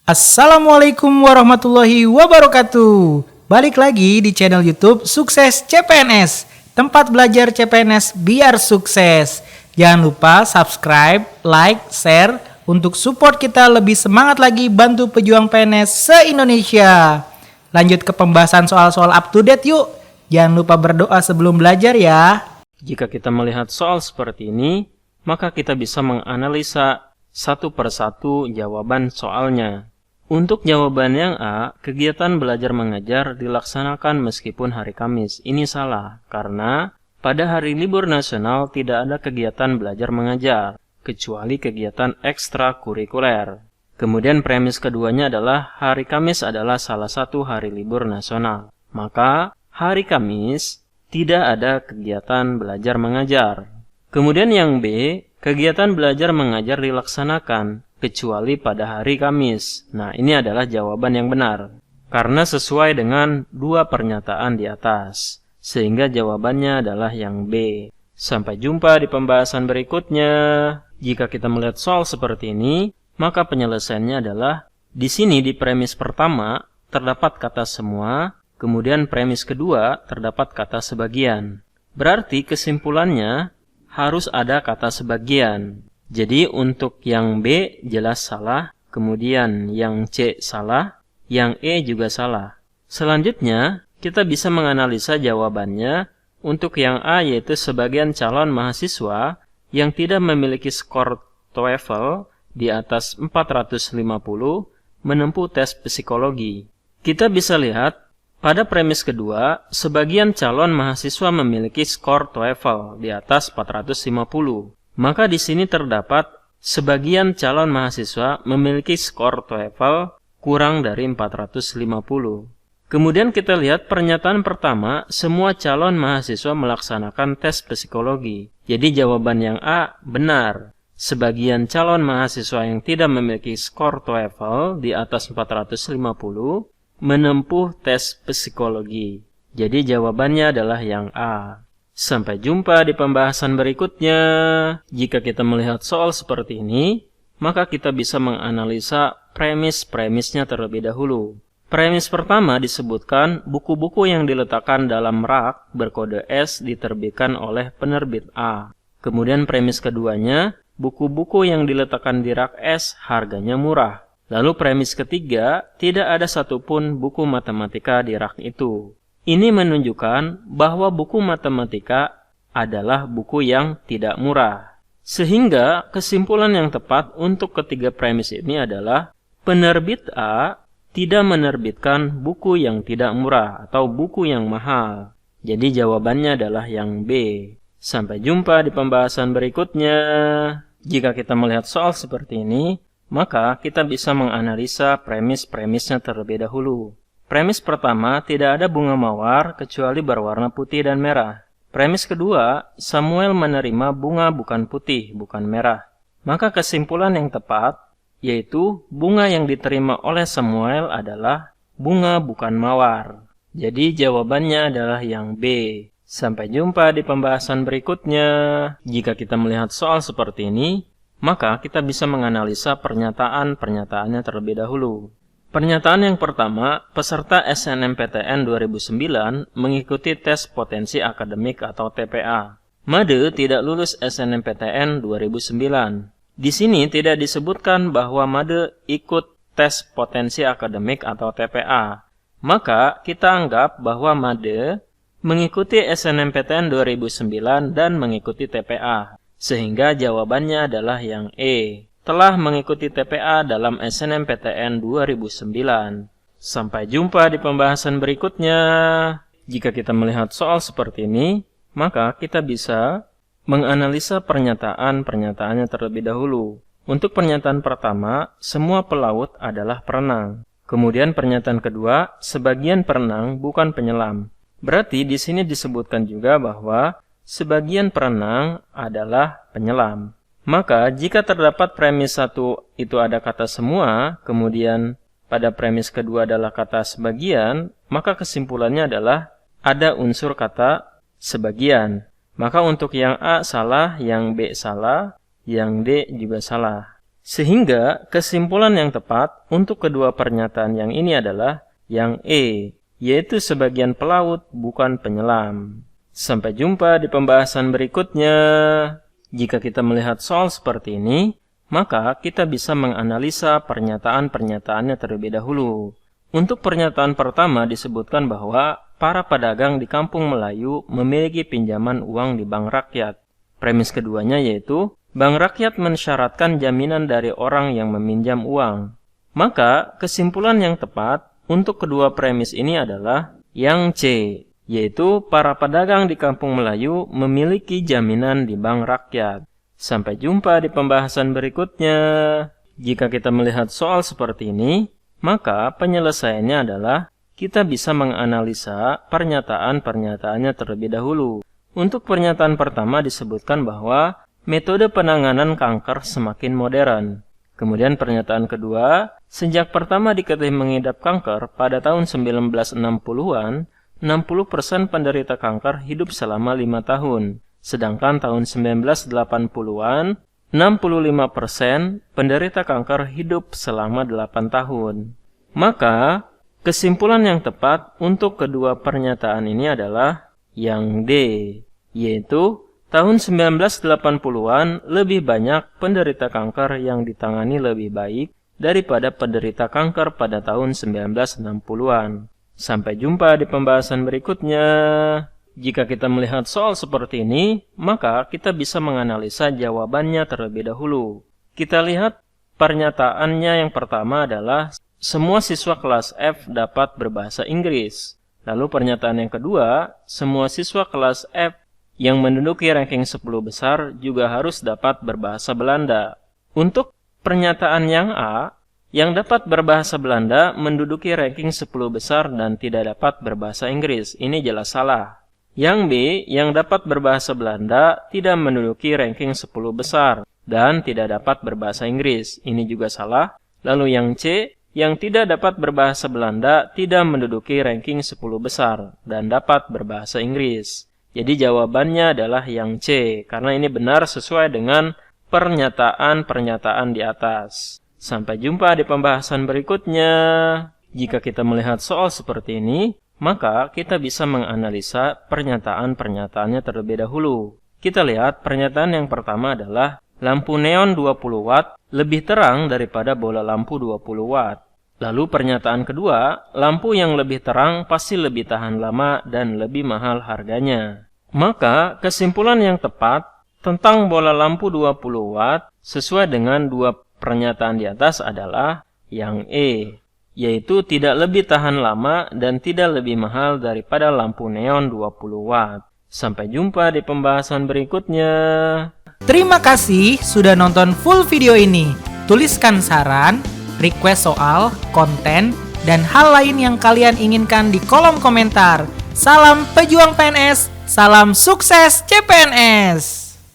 Assalamualaikum warahmatullahi wabarakatuh. Balik lagi di channel YouTube Sukses CPNS, tempat belajar CPNS biar sukses. Jangan lupa subscribe, like, share untuk support kita lebih semangat lagi bantu pejuang PNS se-Indonesia. Lanjut ke pembahasan soal-soal up to date yuk. Jangan lupa berdoa sebelum belajar ya. Jika kita melihat soal seperti ini, maka kita bisa menganalisa satu persatu jawaban soalnya. Untuk jawaban yang A, kegiatan belajar mengajar dilaksanakan meskipun hari Kamis. Ini salah, karena pada hari libur nasional tidak ada kegiatan belajar mengajar, kecuali kegiatan ekstrakurikuler. Kemudian premis keduanya adalah hari Kamis adalah salah satu hari libur nasional. Maka hari Kamis tidak ada kegiatan belajar mengajar. Kemudian yang B, kegiatan belajar mengajar dilaksanakan kecuali pada hari Kamis. Nah, ini adalah jawaban yang benar, karena sesuai dengan dua pernyataan di atas. Sehingga jawabannya adalah yang B. Sampai jumpa di pembahasan berikutnya. Jika kita melihat soal seperti ini, maka penyelesaiannya adalah di sini di premis pertama terdapat kata semua, kemudian premis kedua terdapat kata sebagian. Berarti kesimpulannya harus ada kata sebagian. Jadi untuk yang B jelas salah, kemudian yang C salah, yang E juga salah. Selanjutnya, kita bisa menganalisa jawabannya untuk yang A, yaitu sebagian calon mahasiswa yang tidak memiliki skor TOEFL di atas 450 menempuh tes psikologi. Kita bisa lihat pada premis kedua, sebagian calon mahasiswa memiliki skor TOEFL di atas 450. Maka di sini terdapat sebagian calon mahasiswa memiliki skor TOEFL kurang dari 450. Kemudian kita lihat pernyataan pertama, semua calon mahasiswa melaksanakan tes psikologi. Jadi jawaban yang A benar. Sebagian calon mahasiswa yang tidak memiliki skor TOEFL di atas 450 menempuh tes psikologi. Jadi jawabannya adalah yang A. Sampai jumpa di pembahasan berikutnya. Jika kita melihat soal seperti ini, maka kita bisa menganalisa premis-premisnya terlebih dahulu. Premis pertama disebutkan buku-buku yang diletakkan dalam rak berkode S diterbitkan oleh penerbit A. Kemudian premis keduanya, buku-buku yang diletakkan di rak S harganya murah. Lalu premis ketiga, tidak ada satupun buku matematika di rak itu. Ini menunjukkan bahwa buku matematika adalah buku yang tidak murah. Sehingga kesimpulan yang tepat untuk ketiga premis ini adalah penerbit A tidak menerbitkan buku yang tidak murah atau buku yang mahal. Jadi jawabannya adalah yang B. Sampai jumpa di pembahasan berikutnya. Jika kita melihat soal seperti ini, maka kita bisa menganalisa premis-premisnya terlebih dahulu. Premis pertama, tidak ada bunga mawar kecuali berwarna putih dan merah. Premis kedua, Samuel menerima bunga bukan putih, bukan merah. Maka kesimpulan yang tepat, yaitu bunga yang diterima oleh Samuel adalah bunga bukan mawar. Jadi jawabannya adalah yang B. Sampai jumpa di pembahasan berikutnya. Jika kita melihat soal seperti ini, maka kita bisa menganalisa pernyataan-pernyataannya terlebih dahulu. Pernyataan yang pertama, peserta SNMPTN 2009 mengikuti tes potensi akademik atau TPA. Made tidak lulus SNMPTN 2009. Di sini tidak disebutkan bahwa Made ikut tes potensi akademik atau TPA. Maka kita anggap bahwa Made mengikuti SNMPTN 2009 dan mengikuti TPA. Sehingga jawabannya adalah yang E. Telah mengikuti TPA dalam SNMPTN 2009. Sampai jumpa di pembahasan berikutnya. Jika kita melihat soal seperti ini, maka kita bisa menganalisa pernyataan-pernyataannya terlebih dahulu. Untuk pernyataan pertama, semua pelaut adalah perenang. Kemudian pernyataan kedua, sebagian perenang bukan penyelam. Berarti di sini disebutkan juga bahwa sebagian perenang adalah penyelam. Maka jika terdapat premis satu itu ada kata semua, kemudian pada premis kedua adalah kata sebagian, maka kesimpulannya adalah ada unsur kata sebagian. Maka untuk yang A salah, yang B salah, yang D juga salah. Sehingga kesimpulan yang tepat untuk kedua pernyataan yang ini adalah yang E, yaitu sebagian pelaut bukan penyelam. Sampai jumpa di pembahasan berikutnya. Jika kita melihat soal seperti ini, maka kita bisa menganalisa pernyataan-pernyataannya terlebih dahulu. Untuk pernyataan pertama disebutkan bahwa para pedagang di kampung Melayu memiliki pinjaman uang di bank rakyat. Premis keduanya yaitu, bank rakyat mensyaratkan jaminan dari orang yang meminjam uang. Maka, kesimpulan yang tepat untuk kedua premis ini adalah yang C, yaitu para pedagang di kampung Melayu memiliki jaminan di bank rakyat. Sampai jumpa di pembahasan berikutnya. Jika kita melihat soal seperti ini, maka penyelesaiannya adalah kita bisa menganalisa pernyataan-pernyataannya terlebih dahulu. Untuk pernyataan pertama disebutkan bahwa metode penanganan kanker semakin modern. Kemudian pernyataan kedua, sejak pertama diketahui mengidap kanker pada tahun 1960-an, 60% penderita kanker hidup selama 5 tahun. Sedangkan tahun 1980-an, 65% penderita kanker hidup selama 8 tahun. Maka, kesimpulan yang tepat untuk kedua pernyataan ini adalah yang D, yaitu tahun 1980-an lebih banyak penderita kanker yang ditangani lebih baik daripada penderita kanker pada tahun 1960-an. Sampai jumpa di pembahasan berikutnya. Jika kita melihat soal seperti ini, maka kita bisa menganalisa jawabannya terlebih dahulu. Kita lihat pernyataannya yang pertama adalah semua siswa kelas F dapat berbahasa Inggris. Lalu pernyataan yang kedua, semua siswa kelas F yang menduduki ranking 10 besar juga harus dapat berbahasa Belanda. Untuk pernyataan yang A, yang dapat berbahasa Belanda menduduki ranking 10 besar dan tidak dapat berbahasa Inggris. Ini jelas salah. Yang B, yang dapat berbahasa Belanda tidak menduduki ranking 10 besar dan tidak dapat berbahasa Inggris. Ini juga salah. Lalu yang C, yang tidak dapat berbahasa Belanda tidak menduduki ranking 10 besar dan dapat berbahasa Inggris. Jadi jawabannya adalah yang C, karena ini benar sesuai dengan pernyataan-pernyataan di atas. Sampai jumpa di pembahasan berikutnya. Jika kita melihat soal seperti ini, maka kita bisa menganalisa pernyataan-pernyataannya terlebih dahulu. Kita lihat pernyataan yang pertama adalah lampu neon 20 watt lebih terang daripada bola lampu 20 watt. Lalu pernyataan kedua, lampu yang lebih terang pasti lebih tahan lama dan lebih mahal harganya. Maka kesimpulan yang tepat tentang bola lampu 20 watt sesuai dengan dua pernyataan di atas adalah yang E, yaitu tidak lebih tahan lama dan tidak lebih mahal daripada lampu neon 20 watt. Sampai jumpa di pembahasan berikutnya. Terima kasih sudah nonton full video ini. Tuliskan saran, request soal, konten, dan hal lain yang kalian inginkan di kolom komentar. Salam pejuang PNS, salam sukses CPNS.